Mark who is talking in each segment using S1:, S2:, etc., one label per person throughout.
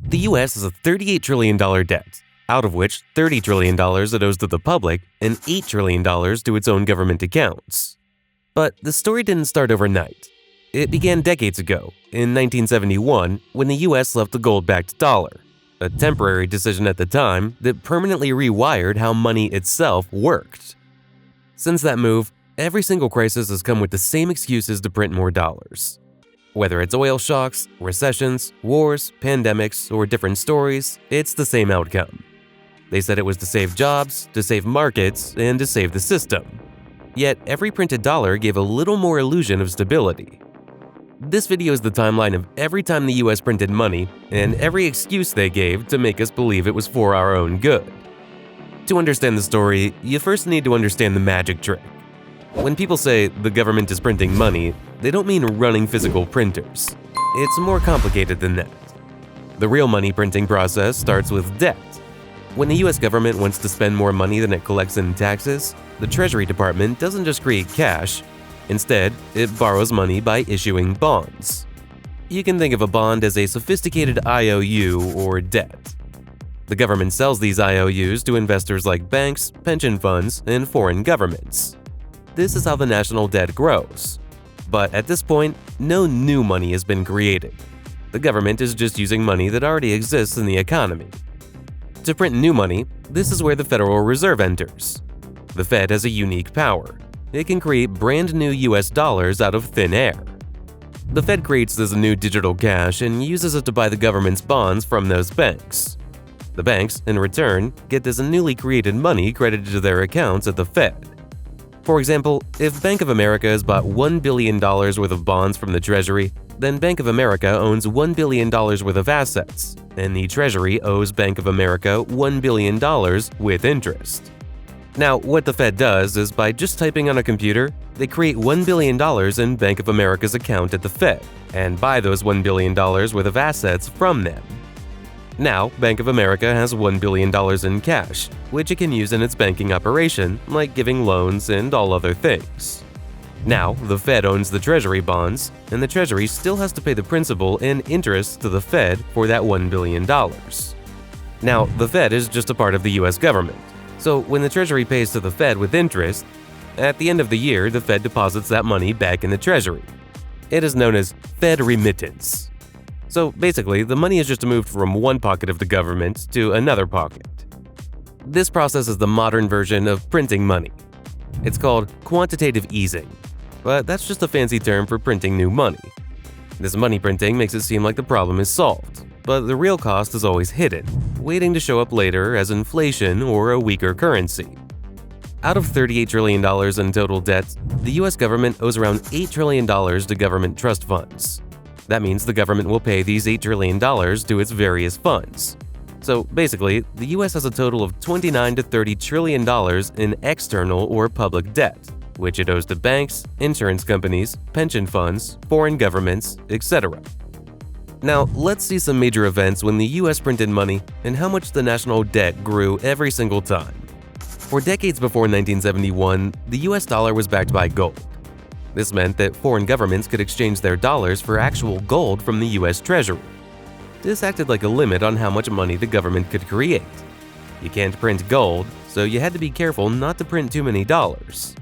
S1: The US has a $38 trillion debt, out of which $30 trillion it owes to the public and $8 trillion to its own government accounts. But the story didn't start overnight. It began decades ago, in 1971, when the US left the gold-backed dollar, a temporary decision at the time that permanently rewired how money itself worked. Since that move, every single crisis has come with the same excuses to print more dollars. Whether it's oil shocks, recessions, wars, pandemics, or different stories, it's the same outcome. They said it was to save jobs, to save markets, and to save the system. Yet every printed dollar gave a little more illusion of stability. This video is the timeline of every time the US printed money and every excuse they gave to make us believe it was for our own good. To understand the story, you first need to understand the magic trick. When people say the government is printing money, they don't mean running physical printers. It's more complicated than that. The real money printing process starts with debt. When the US government wants to spend more money than it collects in taxes, the Treasury Department doesn't just create cash. Instead, it borrows money by issuing bonds. You can think of a bond as a sophisticated IOU or debt. The government sells these IOUs to investors like banks, pension funds, and foreign governments. This is how the national debt grows. But at this point, no new money has been created. The government is just using money that already exists in the economy. To print new money, this is where the Federal Reserve enters. The Fed has a unique power. It can create brand new US dollars out of thin air. The Fed creates this new digital cash and uses it to buy the government's bonds from those banks. The banks, in return, get this newly created money credited to their accounts at the Fed. For example, if Bank of America has bought $1 billion worth of bonds from the Treasury, then Bank of America owns $1 billion worth of assets, and the Treasury owes Bank of America $1 billion with interest. Now, what the Fed does is by just typing on a computer, they create $1 billion in Bank of America's account at the Fed and buy those $1 billion worth of assets from them. Now, Bank of America has $1 billion in cash, which it can use in its banking operation, like giving loans and all other things. Now, the Fed owns the Treasury bonds, and the Treasury still has to pay the principal and interest to the Fed for that $1 billion. Now, the Fed is just a part of the US government. So when the Treasury pays to the Fed with interest, at the end of the year, the Fed deposits that money back in the Treasury. It is known as Fed remittance. So basically, the money is just moved from one pocket of the government to another pocket. This process is the modern version of printing money. It's called quantitative easing, but that's just a fancy term for printing new money. This money printing makes it seem like the problem is solved, but the real cost is always hidden, waiting to show up later as inflation or a weaker currency. Out of $38 trillion in total debt, the US government owes around $8 trillion to government trust funds. That means the government will pay these $8 trillion to its various funds. So basically, the US has a total of $29 to $30 trillion in external or public debt, which it owes to banks, insurance companies, pension funds, foreign governments, etc. Now, let's see some major events when the US printed money and how much the national debt grew every single time. For decades before 1971, the US dollar was backed by gold. This meant that foreign governments could exchange their dollars for actual gold from the US Treasury. This acted like a limit on how much money the government could create. You can't print gold, so you had to be careful not to print too many dollars.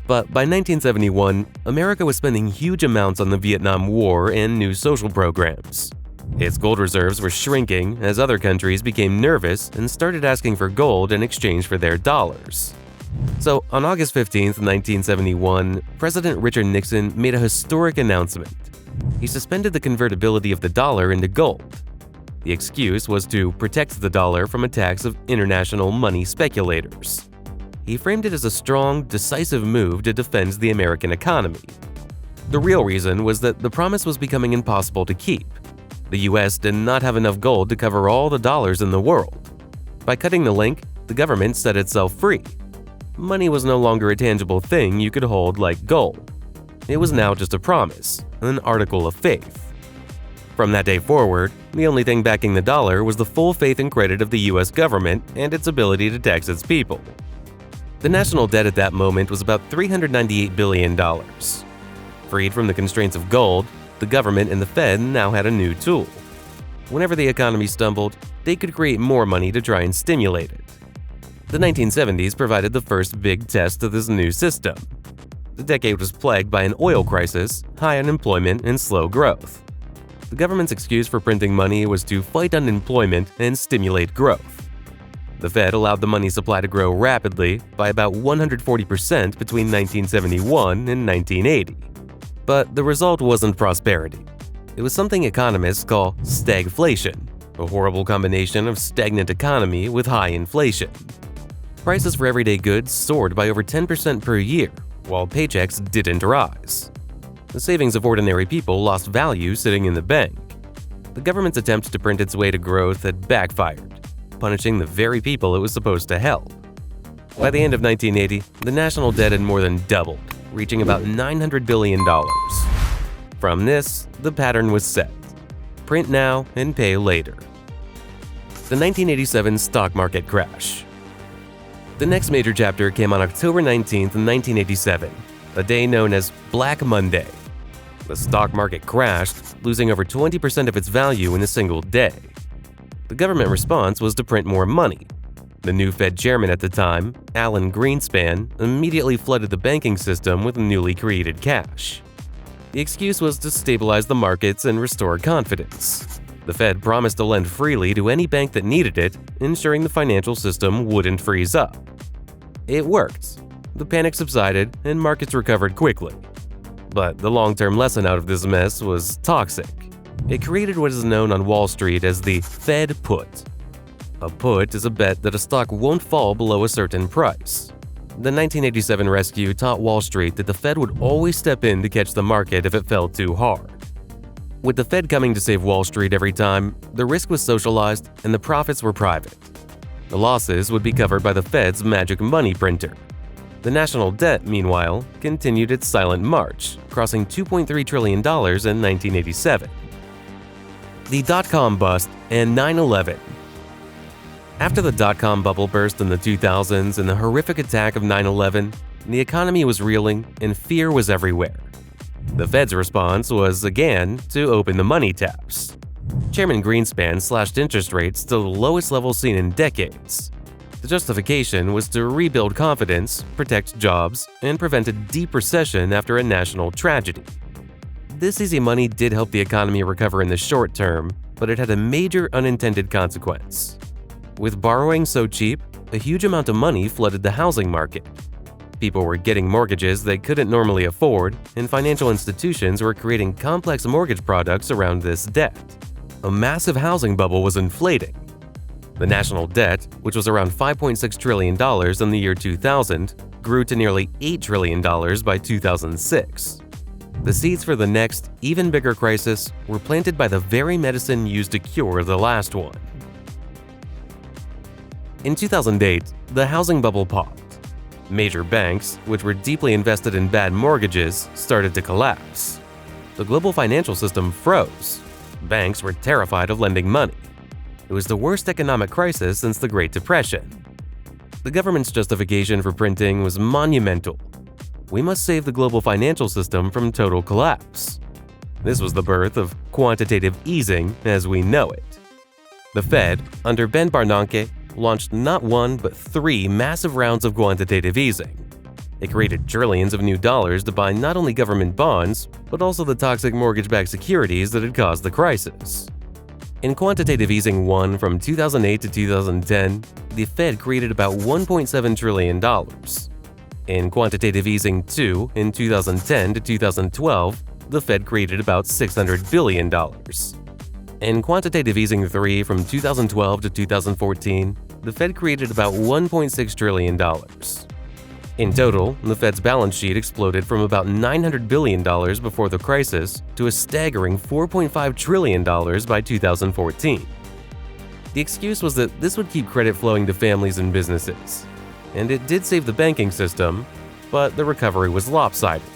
S1: But by 1971, America was spending huge amounts on the Vietnam War and new social programs. Its gold reserves were shrinking as other countries became nervous and started asking for gold in exchange for their dollars. So on August 15, 1971, President Richard Nixon made a historic announcement. He suspended the convertibility of the dollar into gold. The excuse was to protect the dollar from attacks of international money speculators. He framed it as a strong, decisive move to defend the American economy. The real reason was that the promise was becoming impossible to keep. The US did not have enough gold to cover all the dollars in the world. By cutting the link, the government set itself free. Money was no longer a tangible thing you could hold like gold. It was now just a promise, an article of faith. From that day forward, the only thing backing the dollar was the full faith and credit of the US government and its ability to tax its people. The national debt at that moment was about $398 billion. Freed from the constraints of gold, the government and the Fed now had a new tool. Whenever the economy stumbled, they could create more money to try and stimulate it. The 1970s provided the first big test of this new system. The decade was plagued by an oil crisis, high unemployment, and slow growth. The government's excuse for printing money was to fight unemployment and stimulate growth. The Fed allowed the money supply to grow rapidly by about 140% between 1971 and 1980. But the result wasn't prosperity. It was something economists call stagflation, a horrible combination of stagnant economy with high inflation. Prices for everyday goods soared by over 10% per year, while paychecks didn't rise. The savings of ordinary people lost value sitting in the bank. The government's attempt to print its way to growth had backfired, punishing the very people it was supposed to help. By the end of 1980, the national debt had more than doubled, reaching about $900 billion. From this, the pattern was set: print now and pay later. The 1987 stock market crash. The next major chapter came on October 19, 1987, a day known as Black Monday. The stock market crashed, losing over 20% of its value in a single day. The government response was to print more money. The new Fed chairman at the time, Alan Greenspan, immediately flooded the banking system with newly created cash. The excuse was to stabilize the markets and restore confidence. The Fed promised to lend freely to any bank that needed it, ensuring the financial system wouldn't freeze up. It worked. The panic subsided and markets recovered quickly. But the long-term lesson out of this mess was toxic. It created what is known on Wall Street as the Fed put. A put is a bet that a stock won't fall below a certain price. The 1987 rescue taught Wall Street that the Fed would always step in to catch the market if it fell too hard. With the Fed coming to save Wall Street every time, the risk was socialized and the profits were private. The losses would be covered by the Fed's magic money printer. The national debt, meanwhile, continued its silent march, crossing $2.3 trillion in 1987. The dot-com bust and 9/11. After the dot-com bubble burst in the 2000s and the horrific attack of 9/11, the economy was reeling and fear was everywhere. The Fed's response was, again, to open the money taps. Chairman Greenspan slashed interest rates to the lowest level seen in decades. The justification was to rebuild confidence, protect jobs, and prevent a deep recession after a national tragedy. This easy money did help the economy recover in the short term, but it had a major unintended consequence. With borrowing so cheap, a huge amount of money flooded the housing market. People were getting mortgages they couldn't normally afford, and financial institutions were creating complex mortgage products around this debt. A massive housing bubble was inflating. The national debt, which was around $5.6 trillion in the year 2000, grew to nearly $8 trillion by 2006. The seeds for the next, even bigger crisis were planted by the very medicine used to cure the last one. In 2008, the housing bubble popped. Major banks, which were deeply invested in bad mortgages, started to collapse. The global financial system froze. Banks were terrified of lending money. It was the worst economic crisis since the Great Depression. The government's justification for printing was monumental. We must save the global financial system from total collapse. This was the birth of quantitative easing as we know it. The Fed, under Ben Bernanke, launched not one but 3 massive rounds of quantitative easing. It created trillions of new dollars to buy not only government bonds, but also the toxic mortgage-backed securities that had caused the crisis. In quantitative easing 1 from 2008 to 2010, the Fed created about $1.7 trillion. In quantitative easing 2 in 2010 to 2012, the Fed created about $600 billion. In quantitative easing 3 from 2012 to 2014, the Fed created about $1.6 trillion. In total, the Fed's balance sheet exploded from about $900 billion before the crisis to a staggering $4.5 trillion by 2014. The excuse was that this would keep credit flowing to families and businesses. And it did save the banking system, but the recovery was lopsided.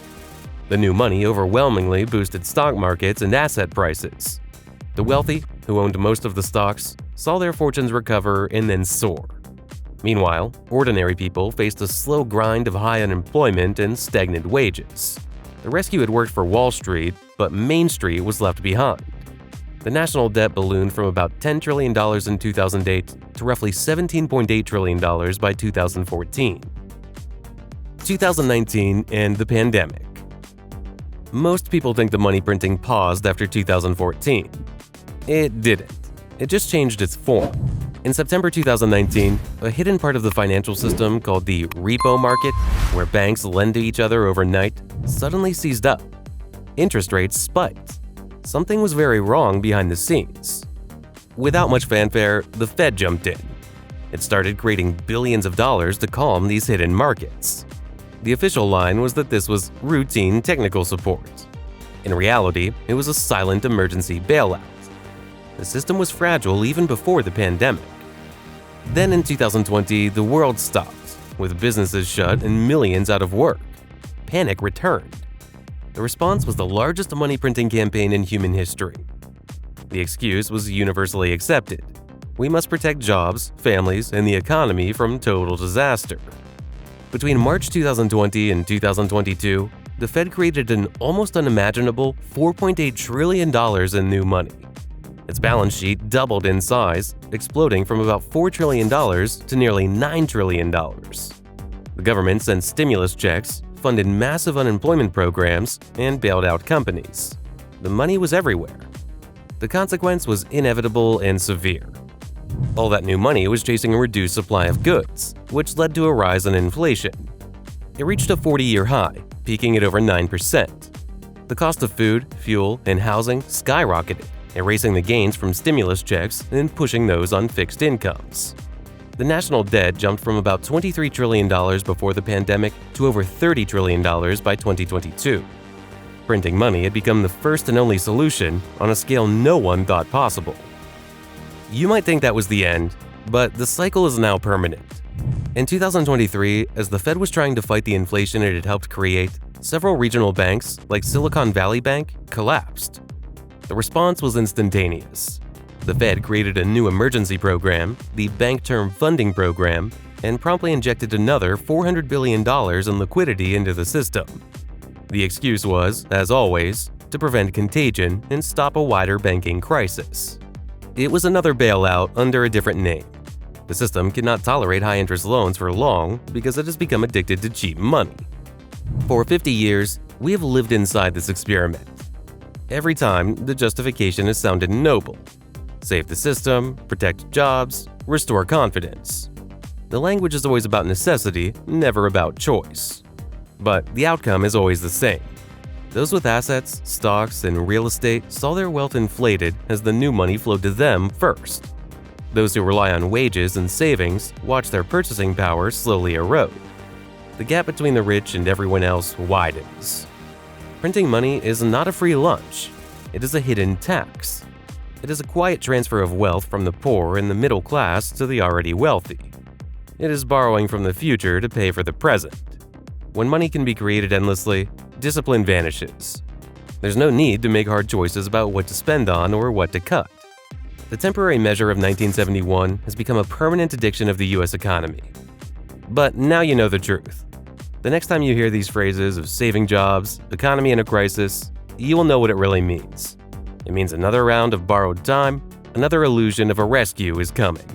S1: The new money overwhelmingly boosted stock markets and asset prices. The wealthy, who owned most of the stocks, saw their fortunes recover and then soar. Meanwhile, ordinary people faced a slow grind of high unemployment and stagnant wages. The rescue had worked for Wall Street, but Main Street was left behind. The national debt ballooned from about $10 trillion in 2008 to roughly $17.8 trillion by 2014. 2019 and the pandemic. Most people think the money printing paused after 2014. It didn't. It just changed its form. In September 2019, a hidden part of the financial system called the repo market, where banks lend to each other overnight, suddenly seized up. Interest rates spiked. Something was very wrong behind the scenes. Without much fanfare, the Fed jumped in. It started creating billions of dollars to calm these hidden markets. The official line was that this was routine technical support. In reality, it was a silent emergency bailout. The system was fragile even before the pandemic. Then in 2020, the world stopped, with businesses shut and millions out of work. Panic returned. The response was the largest money printing campaign in human history. The excuse was universally accepted. We must protect jobs, families, and the economy from total disaster. Between March 2020 and 2022, the Fed created an almost unimaginable $4.8 trillion in new money. Its balance sheet doubled in size, exploding from about $4 trillion to nearly $9 trillion. The government sent stimulus checks, funded massive unemployment programs, and bailed out companies. The money was everywhere. The consequence was inevitable and severe. All that new money was chasing a reduced supply of goods, which led to a rise in inflation. It reached a 40-year high, peaking at over 9%. The cost of food, fuel, and housing skyrocketed, erasing the gains from stimulus checks and pushing those on fixed incomes. The national debt jumped from about $23 trillion before the pandemic to over $30 trillion by 2022. Printing money had become the first and only solution on a scale no one thought possible. You might think that was the end, but the cycle is now permanent. In 2023, as the Fed was trying to fight the inflation it had helped create, several regional banks, like Silicon Valley Bank, collapsed. The response was instantaneous. The Fed created a new emergency program, the Bank Term Funding Program, and promptly injected another $400 billion in liquidity into the system. The excuse was, as always, to prevent contagion and stop a wider banking crisis. It was another bailout under a different name. The system cannot tolerate high-interest loans for long because it has become addicted to cheap money. For 50 years, we have lived inside this experiment. Every time, the justification has sounded noble. Save the system, protect jobs, restore confidence. The language is always about necessity, never about choice. But the outcome is always the same. Those with assets, stocks, and real estate saw their wealth inflated as the new money flowed to them first. Those who rely on wages and savings watch their purchasing power slowly erode. The gap between the rich and everyone else widens. Printing money is not a free lunch. It is a hidden tax. It is a quiet transfer of wealth from the poor and the middle class to the already wealthy. It is borrowing from the future to pay for the present. When money can be created endlessly, discipline vanishes. There's no need to make hard choices about what to spend on or what to cut. The temporary measure of 1971 has become a permanent addiction of the US economy. But now you know the truth. The next time you hear these phrases of saving jobs, economy in a crisis, you will know what it really means. It means another round of borrowed time, another illusion of a rescue is coming.